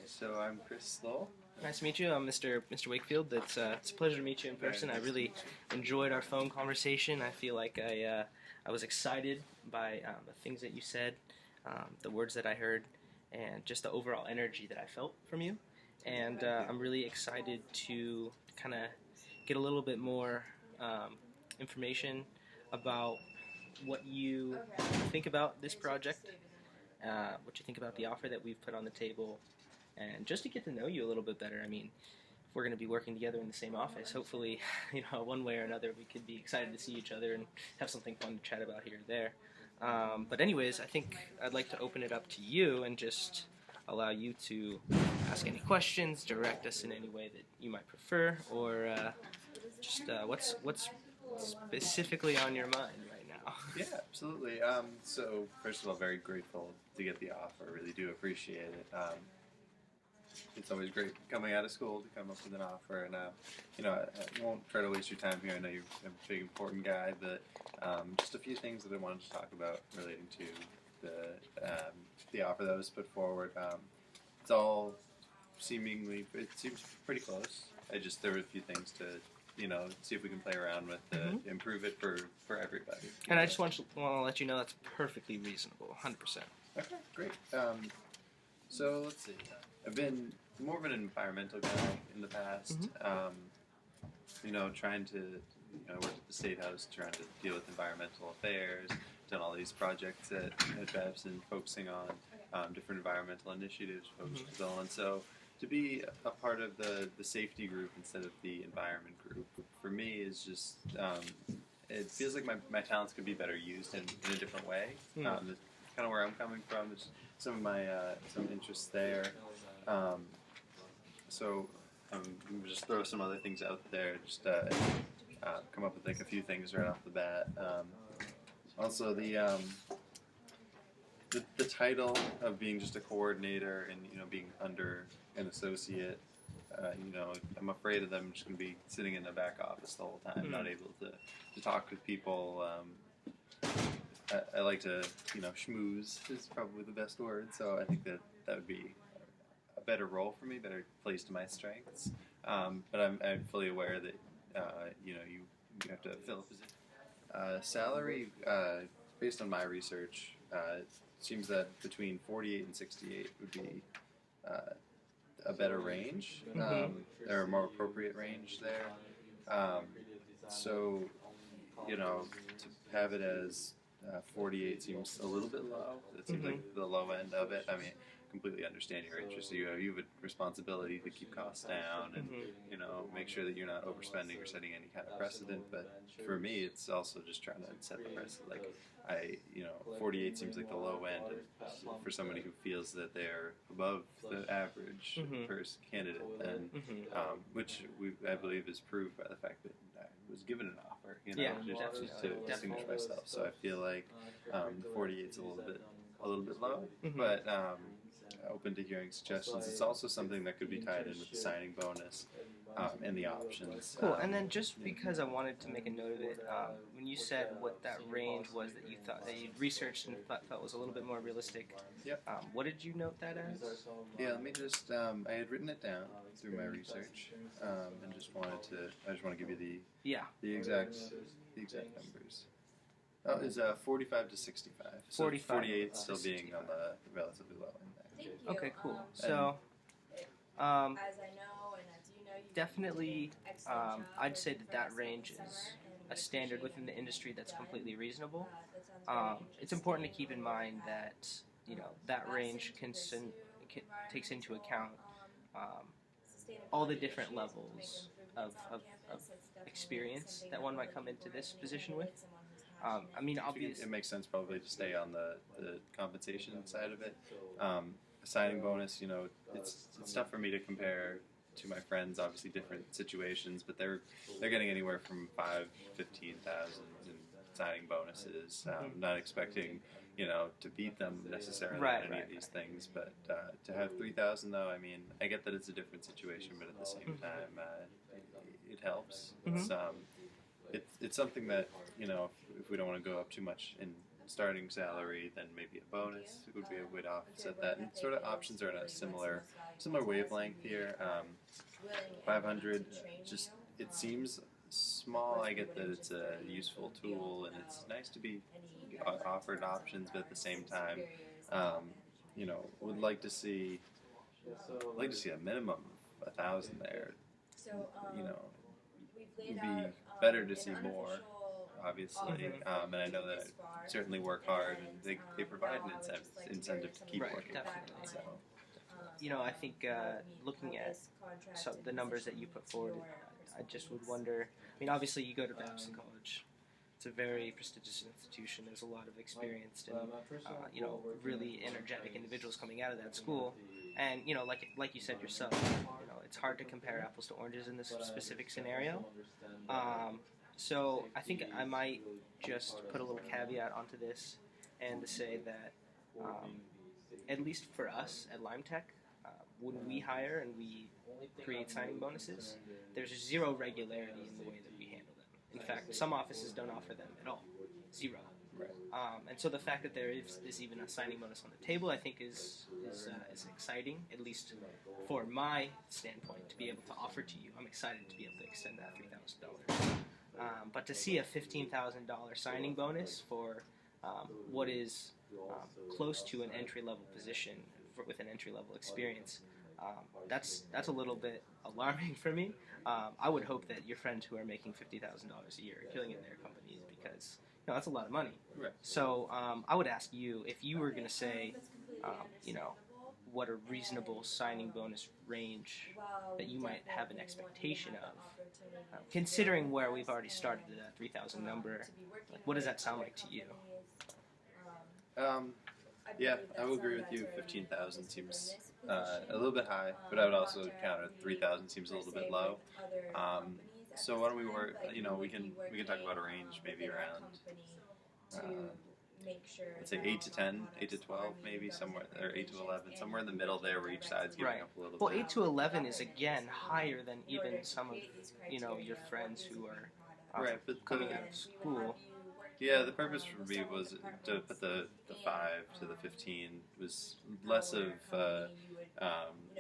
So I'm Chris Lowell. Nice to meet you. I'm Mr. Wakefield. It's a pleasure to meet you in person. I really enjoyed our phone conversation. I feel like I was excited by the things that you said, the words that I heard, and just the overall energy that I felt from you. And I'm really excited to kind of get a little bit more information about what you think about this project, what you think about the offer that we've put on the table, and just to get to know you a little bit better. I mean, if we're going to be working together in the same office, hopefully, one way or another, we could be excited to see each other and have something fun to chat about here or there. But anyways, I think I'd like to open it up to you and just allow you to ask any questions, direct us in any way that you might prefer, or just what's specifically on your mind right now. Yeah, absolutely. So first of all, very grateful to get the offer. Really do appreciate it. It's always great coming out of school to come up with an offer, and I won't try to waste your time here. I know you're a big important guy, but just a few things that I wanted to talk about relating to the offer that was put forward. It's all it seems pretty close. There were a few things to see if we can play around with to improve it for everybody. And I just want to let you know that's perfectly reasonable, 100%. Okay, great. So let's see. I've been more of an environmental guy in the past. Trying to work at the State House, trying to deal with environmental affairs, done all these projects at Babson, focusing on different environmental initiatives, and so to be a part of the safety group instead of the environment group, for me, is just, it feels like my talents could be better used in a different way. That's kind of where I'm coming from. There's some of my some interests there. So I'm going to just throw some other things out there, just come up with like a few things right off the bat. Also, the title of being just a coordinator and being under an associate, I'm afraid of them just going to be sitting in the back office the whole time, not able to talk with people. I like to, schmooze is probably the best word, so I think that would be a better role for me, better plays to my strengths. But I'm fully aware that, you have to fill a position. Salary, based on my research, it seems that between 48 and 68 would be a better range, or a more appropriate range there. So, to have it as 48 seems a little bit low. It seems like the low end of it. I mean, completely understand your interest. You have a responsibility to keep costs down and make sure that you're not overspending or setting any kind of precedent. But for me, it's also just trying to set the precedent. Like 48 seems like the low end for somebody who feels that they're above the average first candidate, and which I believe is proved by the fact that I was given an offer, just to distinguish myself. So I feel like 48 is a little bit low, but open to hearing suggestions. It's also something that could be tied in with the signing bonus and the options. Cool. And then just because I wanted to make a note of it, when you said what that range was that you thought that you researched and felt was a little bit more realistic, what did you note that as? Yeah, let me just. I had written it down through my research, and just wanted to give you the exact numbers. Oh, it's 45 to 65. So 48 still being on the relatively low end there. Okay, cool. So, definitely, I'd say that range is a standard within the industry that's completely reasonable. It's important to keep in mind that that range takes into account all the different levels of experience that one might come into this position with. I mean, obviously, it makes sense probably to stay on the compensation side of it. Signing bonus, it's tough for me to compare to my friends. Obviously, different situations, but they're getting anywhere from 15,000 in signing bonuses. Not expecting to beat them necessarily in any of these things, but to have 3,000 though, I mean, I get that it's a different situation, but at the same time, it helps. It's something that if we don't want to go up too much in starting salary, then maybe a bonus would be a way to offset that. And sort of options are in a similar wavelength here. 500, just it seems small. I get that it's a useful tool and it's nice to be offered options, but at the same time, would like to see a minimum of 1,000 there. It'd be better to see more, obviously, and I know that I certainly work hard, and they provide an incentive to keep working. Definitely. So. I think looking at the numbers that you put forward, I just would wonder. I mean, obviously, you go to Babson College. It's a very prestigious institution. There's a lot of experienced and really energetic individuals coming out of that school. And like you said yourself, it's hard to compare apples to oranges in this specific scenario. So I think I might just put a little caveat onto this and to say that at least for us at LimeTek, when we hire and we create signing bonuses, there's zero regularity in the way that we handle them. In fact, some offices don't offer them at all. Zero. Right. And so the fact that there is even a signing bonus on the table, I think is exciting, at least for my standpoint, to be able to offer to you. I'm excited to be able to extend that $3,000. But to see a $15,000 signing bonus for what is close to an entry-level position with an entry-level experience, that's a little bit alarming for me. I would hope that your friends who are making $50,000 a year are killing it in their companies, because that's a lot of money. Right. So I would ask you, if you were going to say, what a reasonable signing bonus range that you might have an expectation of, considering where we've already started at that 3,000 number, what does that sound like to you? Yeah, I would agree with you. 15,000 seems a little bit high, but I would also counter 3,000 seems a little bit low. So why don't we work? We can talk about a range maybe around, let's say 8 to 10, 8 to 12, maybe somewhere, or 8 to 11, somewhere in the middle there, where each side's giving up a little bit. Well, 8 to 11 is again higher than even some of your friends who are coming out of school. Yeah, the purpose for me was to put the 5 to the 15 was less of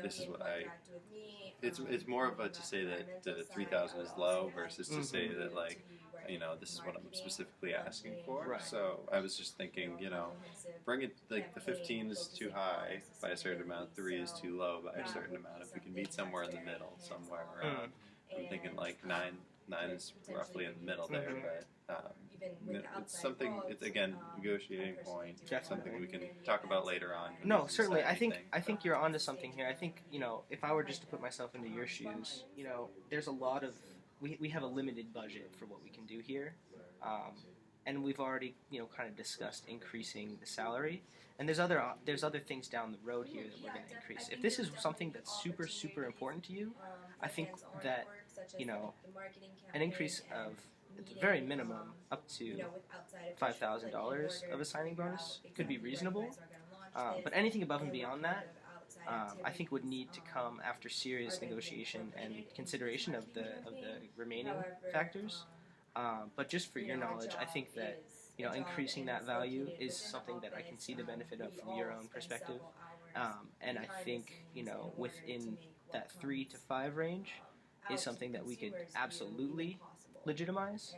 this is what it's more of a to say that the 3,000 is low versus to say that this is what I'm specifically asking for. Right. So I was just thinking, bring it, the 15 is too high by a certain amount, 3 is too low by a certain amount. If we can meet somewhere in the middle, somewhere around, I'm thinking 9 is roughly in the middle there, but it's something. It's again negotiating point. Something we can talk about later on. No, certainly. I think you're onto something here. I think if I were just to put myself into your shoes, there's a lot of we have a limited budget for what we can do here, and we've already kind of discussed increasing the salary. And there's other things down the road here that we're going to increase. If this is something that's super, super important to you, I think that an increase of at the very minimum up to $5,000 of a signing bonus could be reasonable. But anything above and beyond that, I think would need to come after serious negotiation and consideration of the remaining factors. But just for your knowledge, I think that increasing that value is something that I can see the benefit of from your own perspective. And I think within that 3 to 5 range is something that we could absolutely legitimize.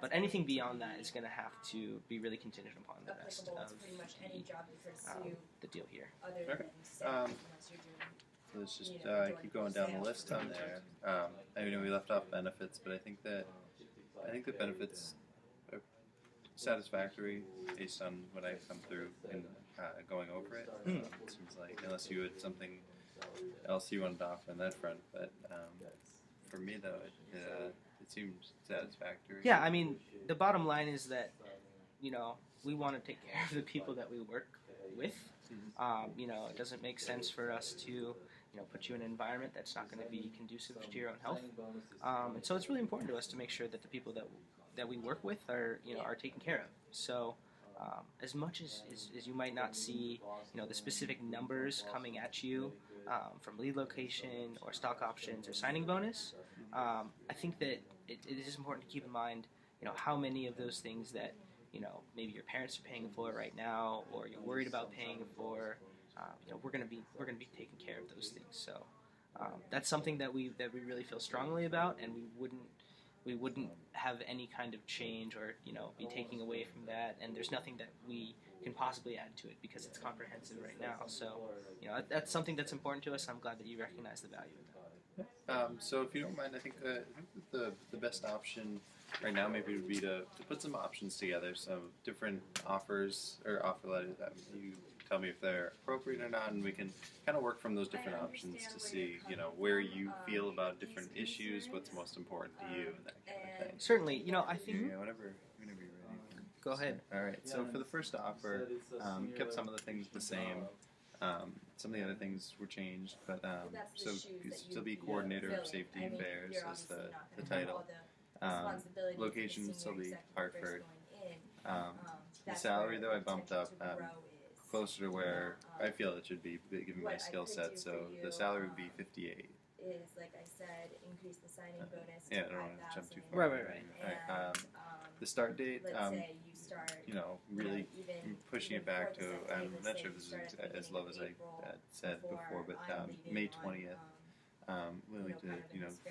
But anything beyond that is going to have to be really contingent upon the rest of the deal here. Okay. Let's just keep going down the list on there. We left off benefits, but I think the benefits are satisfactory based on what I've come through in going over it. It seems like, unless you had something else you wanted to offer on that front, but for me though, it seems satisfactory. Yeah, I mean, the bottom line is that we want to take care of the people that we work with. It doesn't make sense for us to put you in an environment that's not going to be conducive to your own health. And so it's really important to us to make sure that the people that we work with are taken care of. So as much as you might not see the specific numbers coming at you from lead location or stock options or signing bonus, I think that it is important to keep in mind how many of those things that maybe your parents are paying for right now, or you're worried about paying for. We're gonna be taking care of those things. So that's something that we really feel strongly about, and we wouldn't have any kind of change or be taking away from that. And there's nothing that we can possibly add to it because it's comprehensive right now. So that's something that's important to us. I'm glad that you recognize the value of that. So if you don't mind, I think that the best option right now maybe would be to put some options together, some different offers or offer letters that you tell me if they're appropriate or not, and we can kind of work from those different options to see, where you feel about different issues, what's most important to you, and that kind of thing. Certainly, I think. Yeah, whenever you're ready. Go ahead. All right. So for the first offer, kept some of the things the same. Some of the other things were changed, but so you still be coordinator of safety affairs as the title. Location would still be Hartford. The salary, though, I bumped up closer to where I feel it should be, given my skill set. So the salary would be 58. Is, like I said, increase the signing bonus. Yeah, I don't want to jump too far. Right. The start date, let's say you start, really even pushing it back to, before I'm December, not sure if this is let's say as low as I said before, but May 20th, willing to,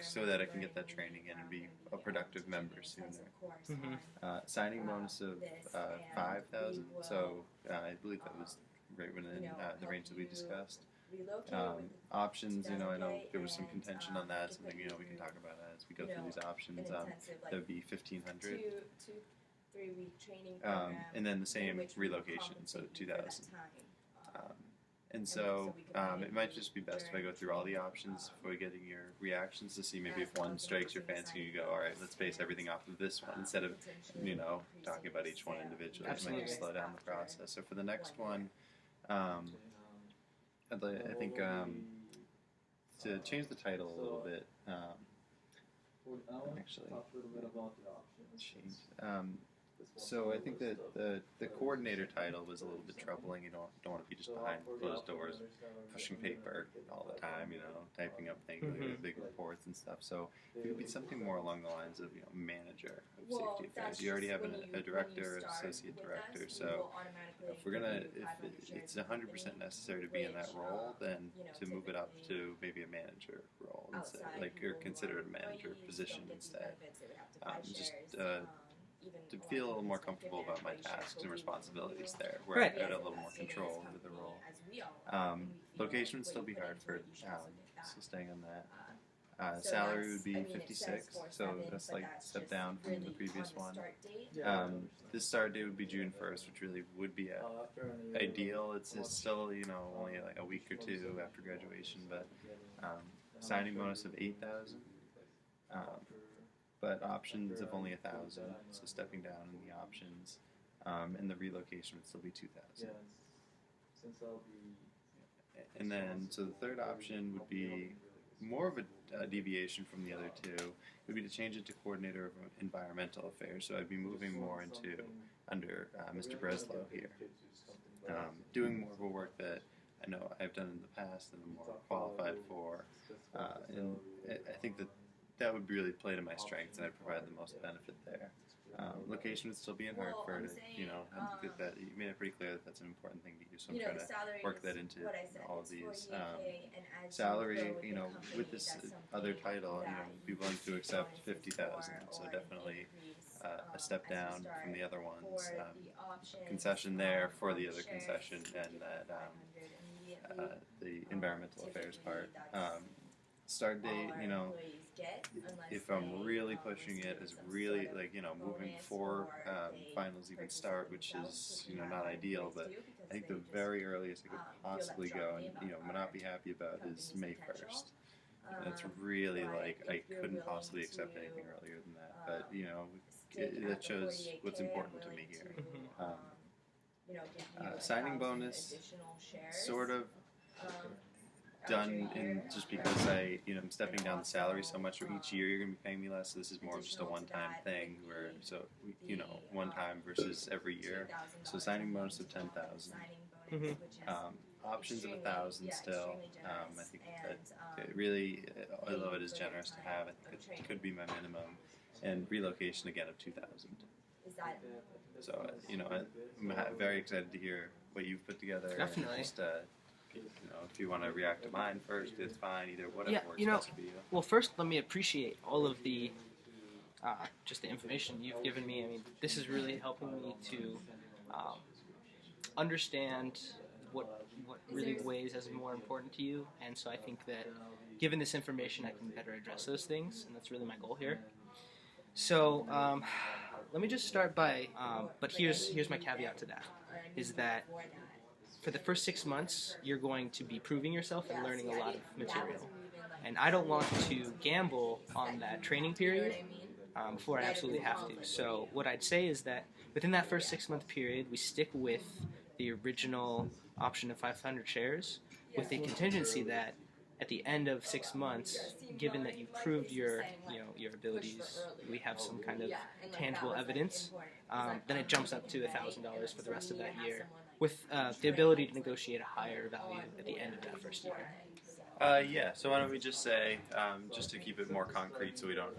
so that I can get that training in and be a productive member sooner. Signing bonus of 5,000, so I believe that was right within the range that we discussed. Options, I know there was some contention on that, something, we can talk about as we go through these options. That would be 1,500. 2-3 week training program. And then the same relocation, so 2,000. And so it might just be best if I go through all the options before getting your reactions to see maybe if one strikes your fancy, you go, all right, let's base everything off of this one instead of, talking about each one individually. It might just slow down the process. So for the next one, I think to change the title a little bit, actually, change. So I think that the coordinator title was a little bit troubling. You don't want to be just behind closed doors, pushing paper all the time. Typing up things, big reports and stuff. So it would be something more along the lines of manager of safety affairs. You already have a director, associate director. So if it's 100% necessary to be in that role, then to move it up to maybe a manager role instead, or consider it a manager position instead. To feel a little more comfortable about my tasks and responsibilities there, where I had a little more control over the role. Location would still be Hartford, so staying on that. Salary would be 56, so a slight step down from the previous one. This start date would be June 1st, which really would be ideal. It's still, only like a week or two after graduation, but signing bonus of 8,000. But options of only 1,000, so stepping down in the options, and the relocation would still be 2,000. And then, so the third option would be more of a deviation from the other two. It would be to change it to coordinator of environmental affairs. So I'd be moving more under Mr. Breslow here, doing more of a work that I know I've done in the past and I'm more qualified for, and I think that would really play to my strengths, and I'd provide the most benefit there. Location would still be in Hartford. You made it pretty clear that that's an important thing to you, so I'm trying to work that into all of these. Salary, with this other title, be willing to accept 50,000, so definitely a step down from the other ones. Concession there for the other concession, and that the environmental affairs part. Start date, if I'm really pushing it, is really moving before finals even start, which is not ideal, but I think the very earliest I could possibly go and not be happy about is May 1st. That's really I couldn't possibly accept anything earlier than that, but that shows what's important to me here. Signing bonus, sort of done in just because I'm stepping down the salary so much for each year you're going to be paying me less, so this is more of just a one-time thing where, one time versus every year. So signing bonus of 10,000. Options of 1,000 still. I think that really, although it is generous to have, I think it could be my minimum. And relocation again of 2,000. Is that So I'm very excited to hear what you've put together. Definitely. And just if you want to react to mine first, it's fine. Either whatever works best for you. Well, first, let me appreciate all of the just the information you've given me. I mean, this is really helping me to understand what really weighs as more important to you, and so I think that given this information, I can better address those things, and that's really my goal here. So let me just start by, but here's my caveat to that, is that for the first 6 months, you're going to be proving yourself and learning a lot of material. And I don't want to gamble on that training period before I absolutely have to. So what I'd say is that within that first 6-month period, we stick with the original option of 500 shares with the contingency that at the end of 6 months, given that you've proved your abilities, we have some kind of tangible evidence, then it jumps up to $1,000 for the rest of that year, with the ability to negotiate a higher value at the end of that first year. So why don't we just say, just to keep it more concrete, so we don't,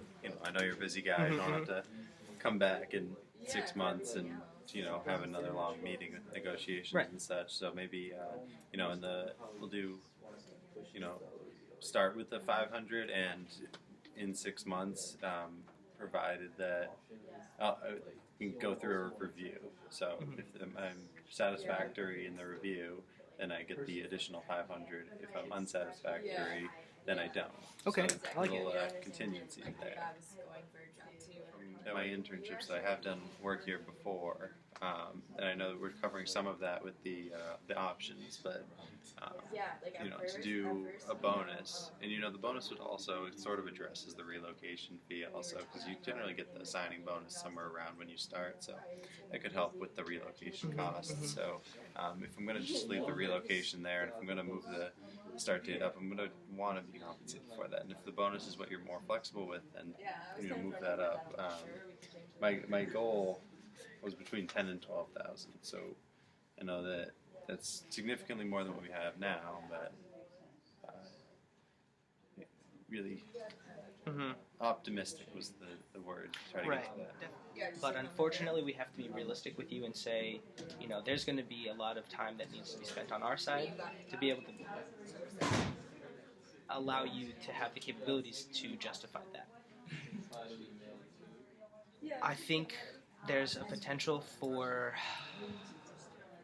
I know you're a busy guy. You don't have to come back in 6 months and have another long meeting with negotiations and such. So maybe we'll do start with the 500, and in 6 months, provided that we can go through a review. So if I'm satisfactory in the review, then I get the additional 500. If I'm unsatisfactory, then I don't. Okay, so I like little, it. Contingency there. From my internships, I have done work here before, and I know that we're covering some of that with the options, but to do a bonus, and the bonus would also sort of addresses the relocation fee also, because you generally get the signing bonus somewhere around when you start, so that could help with the relocation costs. So if I'm going to just leave the relocation there, and if I'm going to move the start date up, I'm going to want to be compensated for that. And if the bonus is what you're more flexible with, then move that up. My goal was between 10 and 12,000, so I know that that's significantly more than what we have now, but really optimistic was the word. Try to get to that. But unfortunately, we have to be realistic with you and say, there's going to be a lot of time that needs to be spent on our side to be able to allow you to have the capabilities to justify that. I think there's a potential for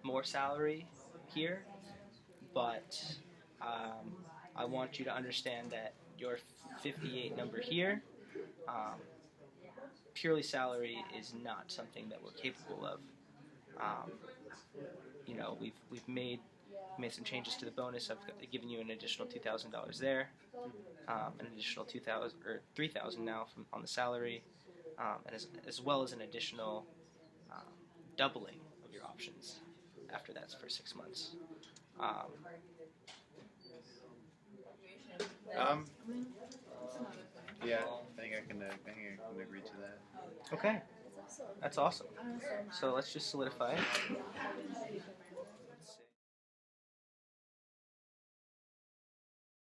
more salary here, but I want you to understand that your 58 number here, purely salary is not something that we're capable of. We've made some changes to the bonus. I've given you an additional $2,000 there, an additional $2,000 or $3,000 now on the salary, and as well as an additional doubling of your options after that's for 6 months. Yeah, I think I can agree to that. Okay, that's awesome. So let's just solidify it.